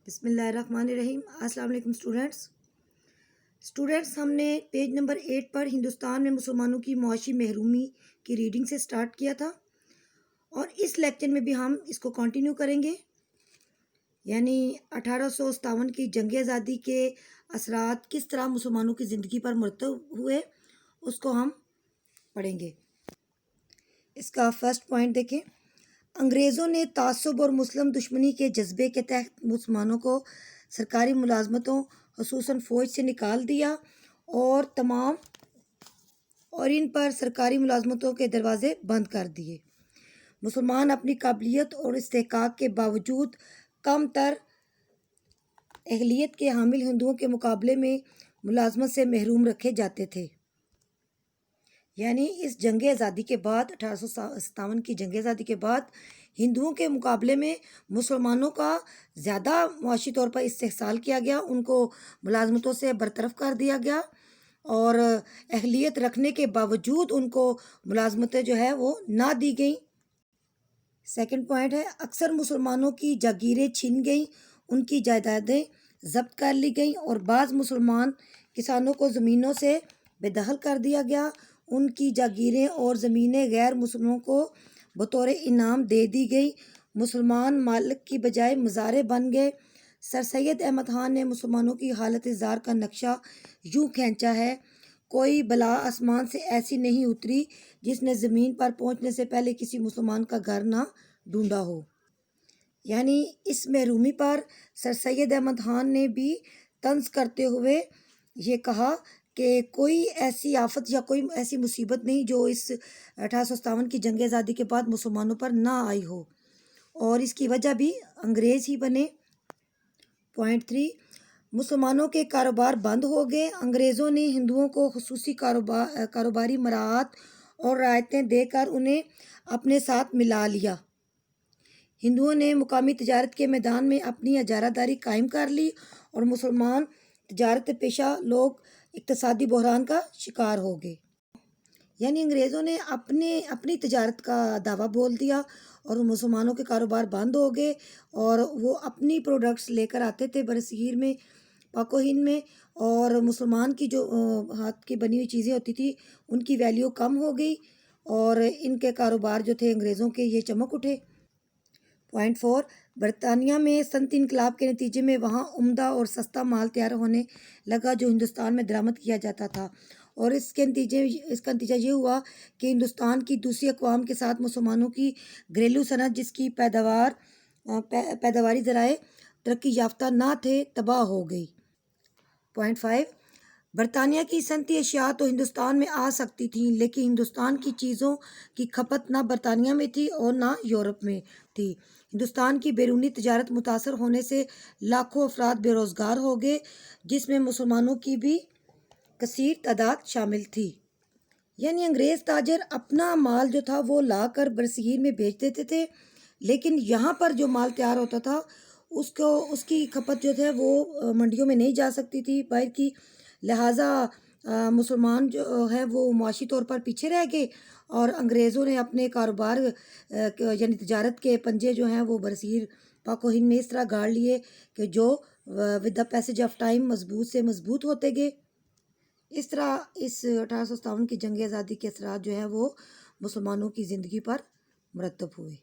بسم اللہ الرحمن الرحیم۔ السلام علیکم اسٹوڈنٹس، ہم نے پیج نمبر 8 پر ہندوستان میں مسلمانوں کی معاشی محرومی کی ریڈنگ سے سٹارٹ کیا تھا، اور اس لیکچر میں بھی ہم اس کو کنٹینیو کریں گے، یعنی 1857 کی جنگ آزادی کے اثرات کس طرح مسلمانوں کی زندگی پر مرتب ہوئے، اس کو ہم پڑھیں گے۔ اس کا فرسٹ پوائنٹ دیکھیں۔ انگریزوں نے تعصب اور مسلم دشمنی کے جذبے کے تحت مسلمانوں کو سرکاری ملازمتوں خصوصاً فوج سے نکال دیا اور ان پر سرکاری ملازمتوں کے دروازے بند کر دیے۔ مسلمان اپنی قابلیت اور استحقاق کے باوجود کم تر اہلیت کے حامل ہندوؤں کے مقابلے میں ملازمت سے محروم رکھے جاتے تھے۔ یعنی اس جنگ آزادی کے بعد 1857 کی جنگ آزادی کے بعد ہندوؤں کے مقابلے میں مسلمانوں کا زیادہ معاشی طور پر استحصال کیا گیا، ان کو ملازمتوں سے برطرف کر دیا گیا، اور اہلیت رکھنے کے باوجود ان کو ملازمتیں جو ہے وہ نہ دی گئیں۔ سیکنڈ پوائنٹ ہے، اکثر مسلمانوں کی جاگیریں چھین گئیں، ان کی جائیدادیں ضبط کر لی گئیں، اور بعض مسلمان کسانوں کو زمینوں سے بے دخل کر دیا گیا۔ ان کی جاگیریں اور زمینیں غیر مسلموں کو بطور انعام دے دی گئی، مسلمان مالک کی بجائے مزارع بن گئے۔ سر سید احمد خان نے مسلمانوں کی حالت زار کا نقشہ یوں کھینچا ہے: کوئی بلا آسمان سے ایسی نہیں اتری جس نے زمین پر پہنچنے سے پہلے کسی مسلمان کا گھر نہ ڈھونڈا ہو۔ یعنی اس محرومی پر سر سید احمد خان نے بھی طنز کرتے ہوئے یہ کہا کہ کوئی ایسی آفت یا کوئی ایسی مصیبت نہیں جو اس 1857 کی جنگ آزادی کے بعد مسلمانوں پر نہ آئی ہو، اور اس کی وجہ بھی انگریز ہی بنے۔ پوائنٹ 3، مسلمانوں کے کاروبار بند ہو گئے۔ انگریزوں نے ہندوؤں کو خصوصی کاروباری مراعات اور رعایتیں دے کر انہیں اپنے ساتھ ملا لیا۔ ہندوؤں نے مقامی تجارت کے میدان میں اپنی اجارہ داری قائم کر لی، اور مسلمان تجارت پیشہ لوگ اقتصادی بحران کا شکار ہو گئے۔ یعنی انگریزوں نے اپنی تجارت کا دعویٰ بول دیا، اور مسلمانوں کے کاروبار بند ہو گئے، اور وہ اپنی پروڈکٹس لے کر آتے تھے برصغیر میں، پاک و ہند میں، اور مسلمان کی جو ہاتھ کی بنی ہوئی چیزیں ہوتی تھی ان کی ویلیو کم ہو گئی، اور ان کے کاروبار جو تھے انگریزوں کے یہ چمک اٹھے۔ پوائنٹ 4، برطانیہ میں صنعتی انقلاب کے نتیجے میں وہاں عمدہ اور سستا مال تیار ہونے لگا جو ہندوستان میں درآمد کیا جاتا تھا، اور اس کا نتیجہ یہ ہوا کہ ہندوستان کی دوسری اقوام کے ساتھ مسلمانوں کی گھریلو صنعت، جس کی پیداواری ذرائع ترقی یافتہ نہ تھے، تباہ ہو گئی۔ پوائنٹ 5، برطانیہ کی صنعتی اشیاء تو ہندوستان میں آ سکتی تھیں، لیکن ہندوستان کی چیزوں کی کھپت نہ برطانیہ میں تھی اور نہ یورپ میں تھی۔ ہندوستان کی بیرونی تجارت متاثر ہونے سے لاکھوں افراد بے روزگار ہو گئے، جس میں مسلمانوں کی بھی کثیر تعداد شامل تھی۔ یعنی انگریز تاجر اپنا مال جو تھا وہ لا کر برصغیر میں بیچ دیتے تھے، لیکن یہاں پر جو مال تیار ہوتا تھا اس کی کھپت جو ہے وہ منڈیوں میں نہیں جا سکتی تھی باہر کی، لہٰذا مسلمان جو ہے وہ معاشی طور پر پیچھے رہ گئے، اور انگریزوں نے اپنے کاروبار یعنی تجارت کے پنجے جو ہیں وہ برصغیر پاک و ہند میں اس طرح گاڑ لیے کہ جو with the passage of time مضبوط سے مضبوط ہوتے گئے۔ اس طرح اس 1857 کی جنگ آزادی کے اثرات جو ہیں وہ مسلمانوں کی زندگی پر مرتب ہوئے۔